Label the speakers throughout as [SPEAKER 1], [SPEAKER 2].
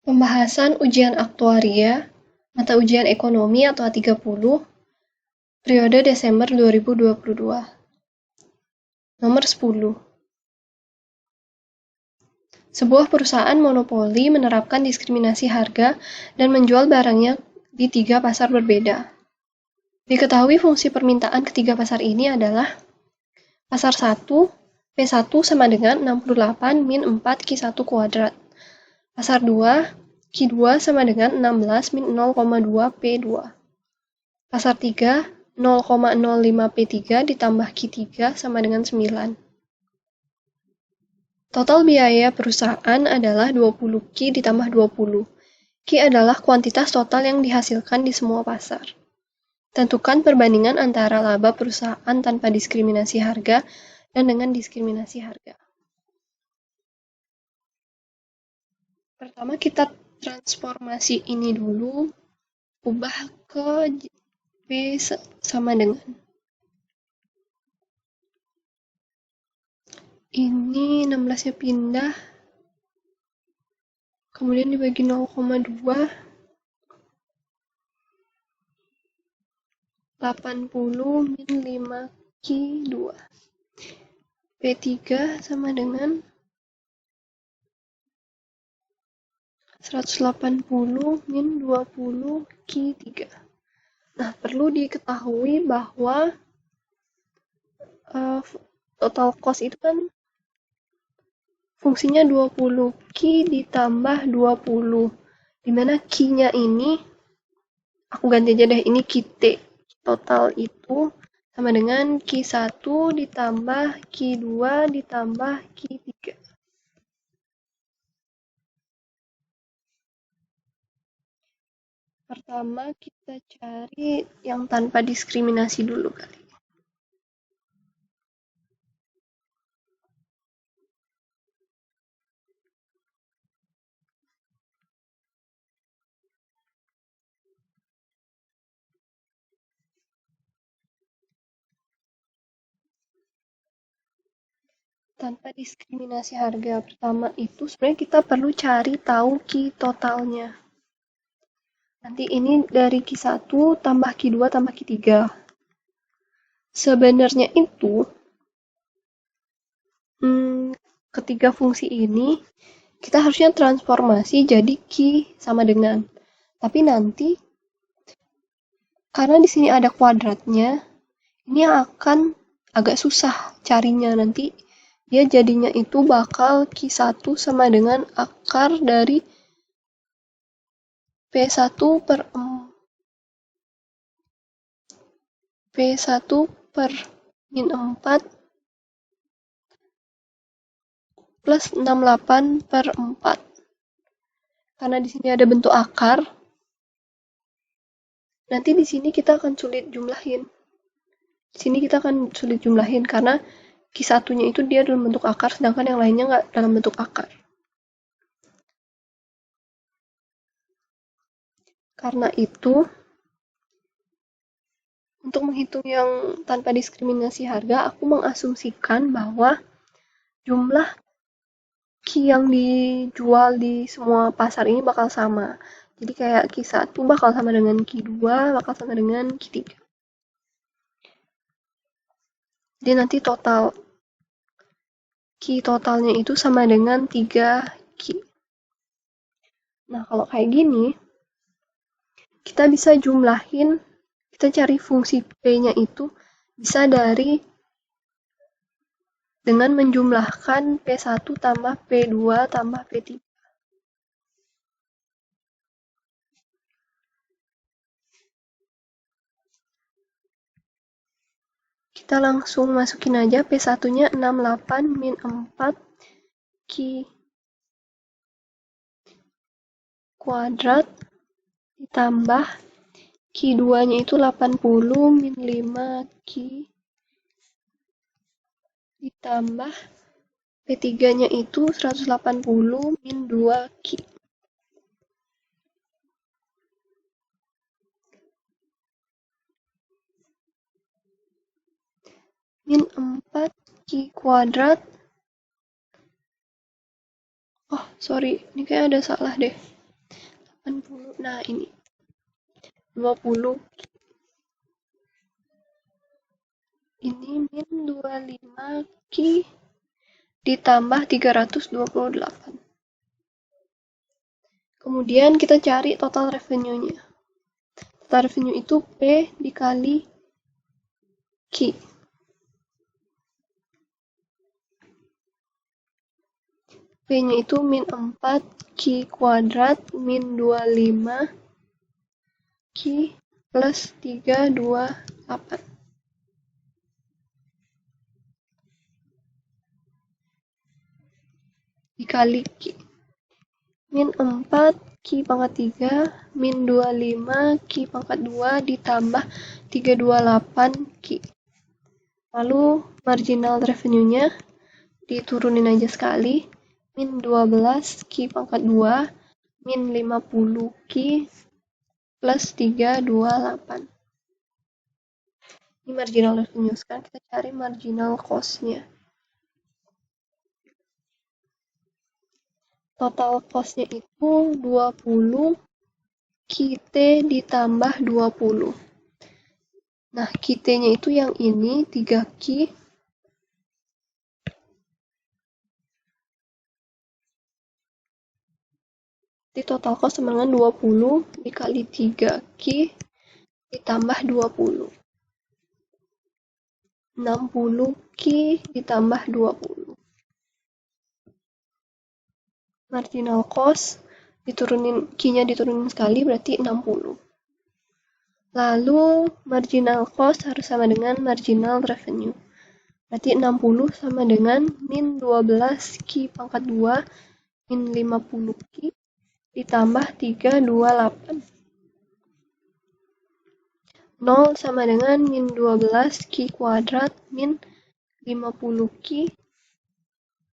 [SPEAKER 1] Pembahasan ujian aktuaria, mata ujian ekonomi atau A30, periode Desember 2022. Nomor 10. Sebuah perusahaan monopoli menerapkan diskriminasi harga dan menjual barangnya di 3 pasar berbeda. Diketahui fungsi permintaan ketiga pasar ini adalah pasar 1, P1 sama dengan 68 min 4 Q1 kuadrat. Pasar 2, Q2 sama dengan 16 min 0,2 P2. Pasar 3, 0,05 P3 ditambah Q3 sama dengan 9. Total biaya perusahaan adalah 20 Q ditambah 20. Q adalah kuantitas total yang dihasilkan di semua pasar. Tentukan perbandingan antara laba perusahaan tanpa diskriminasi harga dan dengan diskriminasi harga. Pertama kita transformasi ini dulu, ubah ke P sama dengan. Ini 16-nya pindah, kemudian dibagi 0,2, 80 min 5 Q2. P3 sama dengan 180 min 20 Q3. Nah, perlu diketahui bahwa total cost itu kan fungsinya 20 Q ditambah 20. Dimana Q-nya ini, aku ganti aja deh, ini QT. Total itu sama dengan Q1 ditambah Q2 ditambah Q3. Pertama kita cari yang tanpa diskriminasi dulu kali. Tanpa diskriminasi harga pertama itu sebenarnya kita perlu cari tahu Q totalnya. Nanti ini dari Q1 tambah Q2 tambah Q3. Sebenarnya itu ketiga fungsi ini kita harusnya transformasi jadi Q sama dengan. Tapi nanti karena di sini ada kuadratnya, ini akan agak susah carinya nanti. Dia jadinya itu bakal Q1 sama dengan akar dari P1 per min 4 plus 68 per 4. Karena di sini ada bentuk akar, nanti di sini kita akan sulit jumlahin. Di sini kita akan sulit jumlahin karena Q1-nya itu dia dalam bentuk akar, sedangkan yang lainnya nggak dalam bentuk akar. Karena itu, untuk menghitung yang tanpa diskriminasi harga, aku mengasumsikan bahwa jumlah Q yang dijual di semua pasar ini bakal sama. Jadi kayak Q1 bakal sama dengan Q2, bakal sama dengan Q3. Jadi nanti total Q totalnya itu sama dengan 3 Q. Nah, kalau kayak gini, kita bisa jumlahin, kita cari fungsi P-nya itu bisa dengan menjumlahkan P1 tambah P2 tambah P3. Kita langsung masukin aja P1-nya 68 min 4 Q kuadrat ditambah Q2-nya itu 80 min 5 Q ditambah P3-nya itu 180 min 2 Q. Min 4 Q kuadrat. Oh, sorry, ini kayak ada salah deh. 80. Nah, ini 20. Ini min 25 Ki ditambah 328. Kemudian kita cari total revenue-nya. Total revenue itu P dikali Q. P-nya itu min 4 Q kuadrat min 25 Q plus 328. Dikali Q. Min 4 Q pangkat 3 min 25 Q pangkat 2 ditambah 328 Q. Lalu marginal revenue-nya diturunin aja sekali. Min 12 Q pangkat 2 min 50 Q plus 328. Ini marginal revenue. Sekarang kita cari marginal cost-nya. Total cost-nya itu 20 QT ditambah 20. Nah, QT-nya itu yang ini 3Q. Di total cost sama dengan 20 dikali 3Q ditambah 20. 60Q ditambah 20. Marginal cost diturunin Q-nya diturunin sekali berarti 60. Lalu marginal cost harus sama dengan marginal revenue. Berarti 60 sama dengan min 12 Q pangkat 2 min 50 Q ditambah 328. 0 sama dengan min 12 Q kuadrat min 50 Q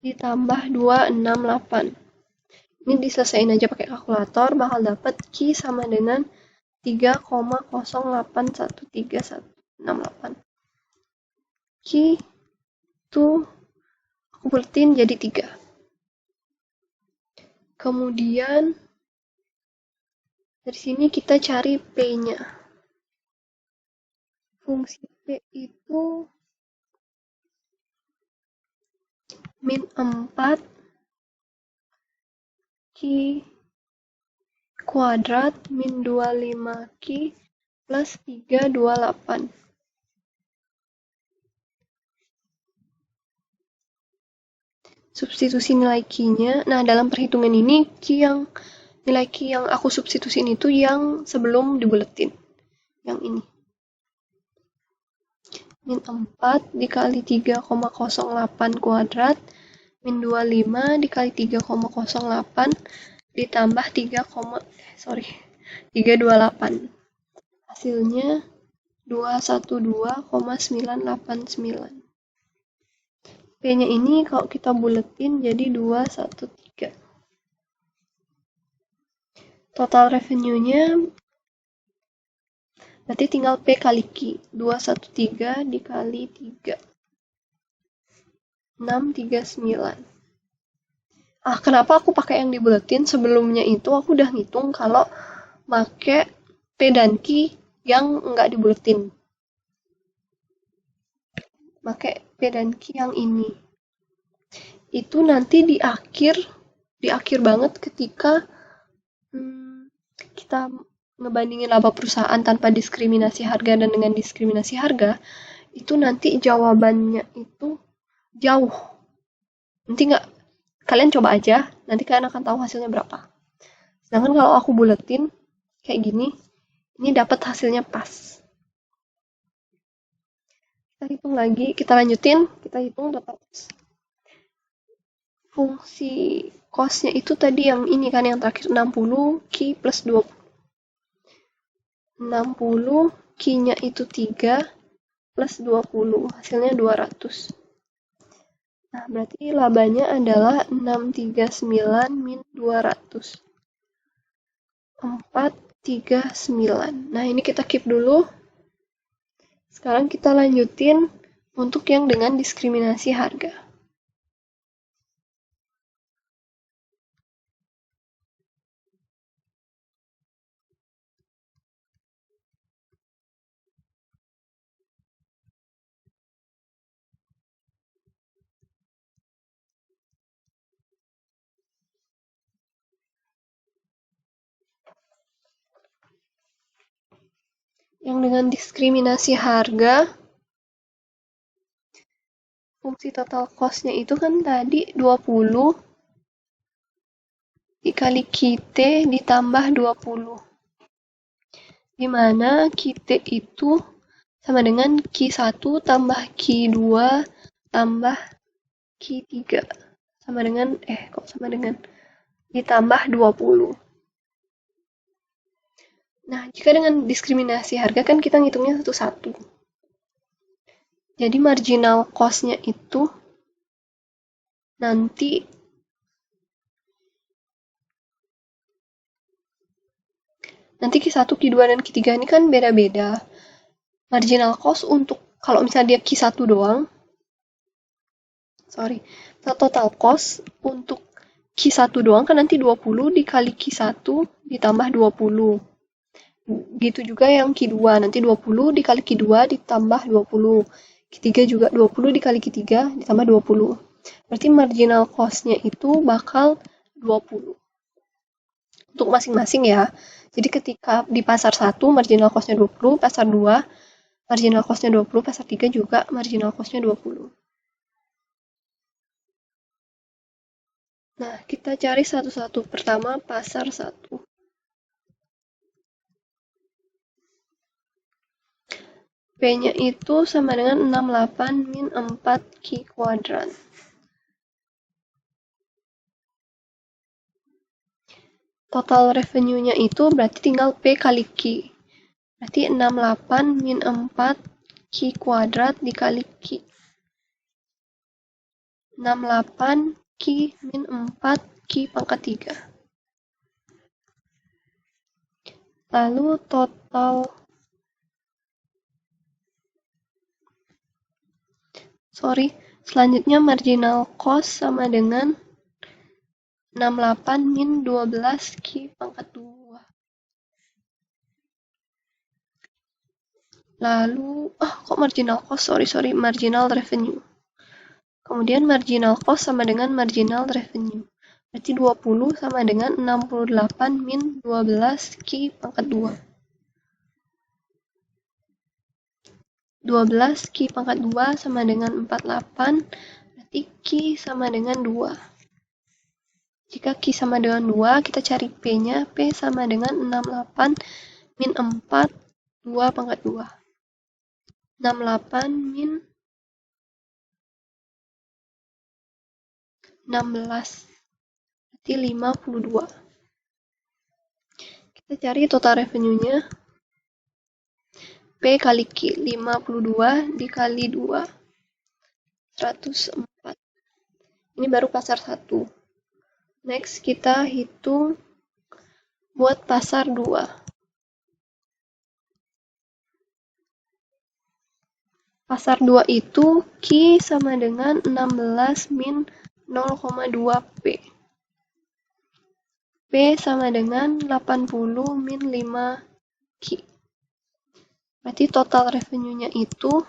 [SPEAKER 1] ditambah 268. Ini diselesain aja pakai kalkulator, bakal dapat Q sama dengan 3,081368. Q itu aku buletin jadi 3. Kemudian dari sini kita cari P-nya. Fungsi P itu min 4 Q kuadrat min 25 Q plus 328. Substitusi nilai Q-nya. Nah, dalam perhitungan ini nilai Q yang aku substitusin itu yang sebelum dibuletin. Yang ini. Min 4 dikali 3,08 kuadrat min 25 dikali 3,08 ditambah 328. Hasilnya 212,989. P-nya ini kalau kita buletin jadi 213. Total revenue-nya berarti tinggal P kali Q. 213 dikali 3. 639. Kenapa aku pakai yang dibuletin? Sebelumnya itu aku udah ngitung kalau pakai P dan Q yang nggak dibuletin. Pakai P dan Q yang ini. Itu nanti di akhir banget ketika kita ngebandingin laba perusahaan tanpa diskriminasi harga dan dengan diskriminasi harga, itu nanti jawabannya itu jauh. Nanti kalian coba aja, nanti kalian akan tahu hasilnya berapa. Sedangkan kalau aku buletin kayak gini, ini dapat hasilnya pas. Kita hitung lagi, kita lanjutin, kita hitung total cost. Fungsi cost-nya itu tadi yang ini kan, yang terakhir 60 Q plus 20. 60 Q-nya itu 3 plus 20, hasilnya 200. Nah, berarti labanya adalah 639 min 200. 439. Nah, ini kita keep dulu. Sekarang kita lanjutin untuk yang dengan diskriminasi harga. Yang dengan diskriminasi harga, fungsi total cost-nya itu kan tadi 20 dikali QT ditambah 20. Di mana QT itu sama dengan Q1 tambah Q2 tambah Q3. Sama dengan, ditambah 20. Nah, jika dengan diskriminasi harga kan kita ngitungnya satu-satu. Jadi marginal cost-nya itu nanti Q1, Q2, dan Q3 ini kan beda-beda. Marginal cost untuk, kalau misalnya dia Q1 doang, total cost untuk Q1 doang kan nanti 20 dikali Q1 ditambah 20. Gitu juga yang Q2, nanti 20 dikali Q2 ditambah 20. Q3 juga 20 dikali Q3 ditambah 20. Berarti marginal cost-nya itu bakal 20. Untuk masing-masing ya. Jadi ketika di pasar 1 marginal cost-nya 20, pasar 2 marginal cost-nya 20, pasar 3 juga marginal cost-nya 20. Nah, kita cari satu-satu. Pertama, pasar 1. P-nya itu sama dengan 68 min 4 Q kuadrat. Total revenue-nya itu berarti tinggal P kali Q. Berarti 68 min 4 Q kuadrat dikali Q. 68 Q min 4 Q pangkat 3. Lalu selanjutnya marginal cost sama dengan 68 min 12 Q pangkat 2. Lalu, kok marginal cost? Marginal revenue. Kemudian marginal cost sama dengan marginal revenue. Berarti 20 sama dengan 68 min 12 Q pangkat 2. 12 Q pangkat 2 sama dengan 48, berarti Q sama dengan 2. Jika Q sama dengan 2, kita cari P-nya. P sama dengan 68 min 4, 2 pangkat 2. 68 min 16, berarti 52. Kita cari total revenue-nya. P kali Q, 52 dikali 2, 104. Ini baru pasar 1. Next, kita hitung buat pasar 2. Pasar 2 itu Q sama dengan 16 min 0,2 P. P sama dengan 80 min 5 Q. Berarti total revenue-nya itu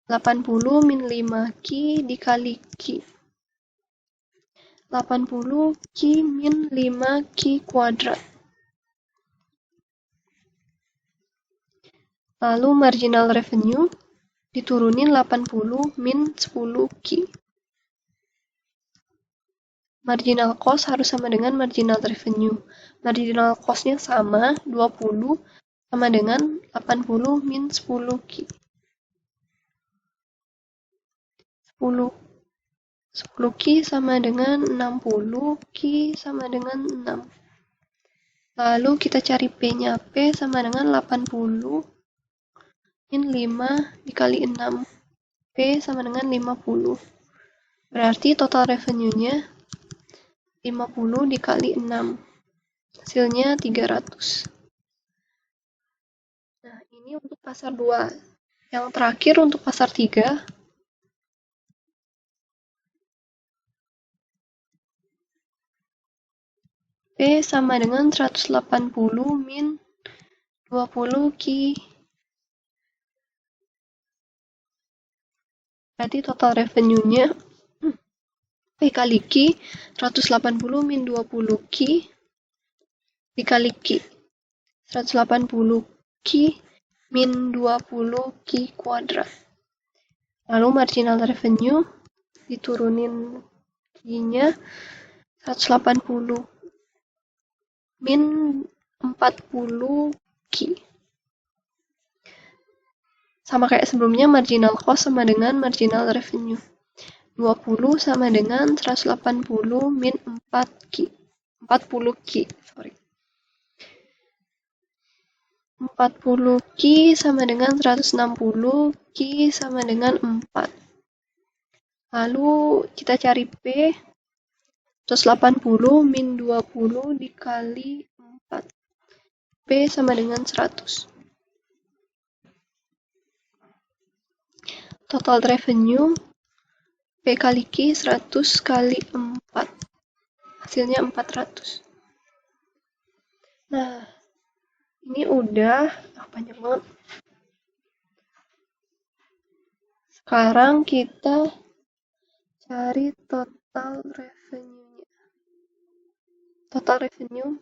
[SPEAKER 1] 80 min 5 Q dikali Q. 80 Q min 5 Q kuadrat. Lalu marginal revenue diturunin 80 min 10 Q. Marginal cost harus sama dengan marginal revenue. Marginal cost-nya sama, 20 sama dengan 80 min 10 Q. 10 Q sama dengan 60, Q sama dengan 6. Lalu kita cari P-nya. P sama dengan 80 min 5 dikali 6. P sama dengan 50. Berarti total revenue-nya 50 dikali 6. Hasilnya 300. Nah, ini untuk pasar 2. Yang terakhir untuk pasar 3. P sama dengan 180 min 20 Q. Berarti total revenue-nya P kali Q 180 min 20 Q dikali Q. 180 Q min 20 Q kuadrat. Lalu marginal revenue diturunin Q-nya 180 min 40 Q. Sama kayak sebelumnya, marginal cost sama dengan marginal revenue. 20 sama dengan 180 min 4 Q. 40 Q, sorry. 40 Q sama dengan 160, Q sama dengan 4. Lalu kita cari P, 180 min 20 dikali 4. P sama dengan 100. Total revenue P kali Q 100 kali 4. Hasilnya 400. Nah, ini udah panjang banget. Sekarang kita cari total revenue-nya. Total revenue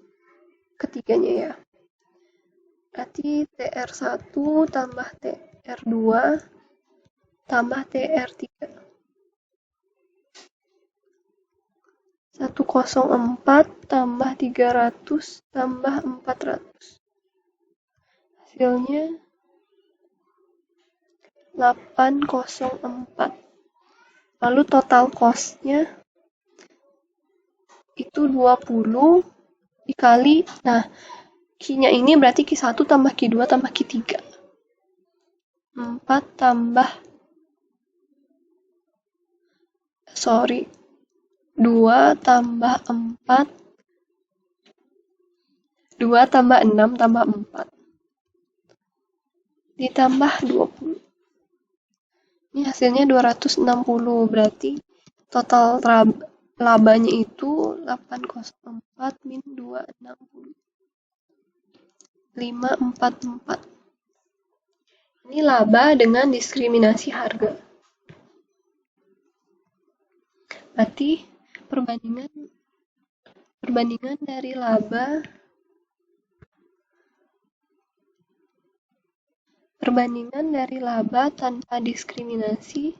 [SPEAKER 1] ketiganya ya. Berarti TR1 tambah TR2 tambah TR3. 104 tambah 300 tambah 400. Hasilnya 804. Lalu total cost-nya itu 20 dikali, nah Q-nya ini berarti Q1 tambah Q2 tambah Q3. 4 tambah 2 tambah 4, 2 tambah 6 tambah 4, ditambah 20. Ini hasilnya 260, berarti total labanya itu 804 min 260. 544. Ini laba dengan diskriminasi harga. Berarti perbandingan dari laba tanpa diskriminasi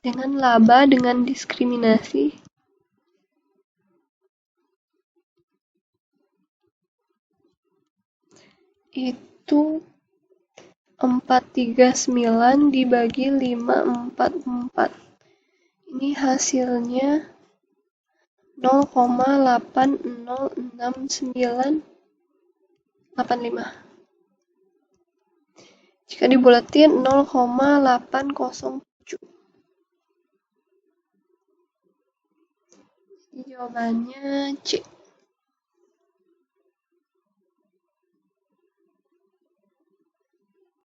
[SPEAKER 1] dengan laba dengan diskriminasi itu 439 dibagi 544. Ini hasilnya 0,806985. Jika dibulatin 0,807. Jawabannya C.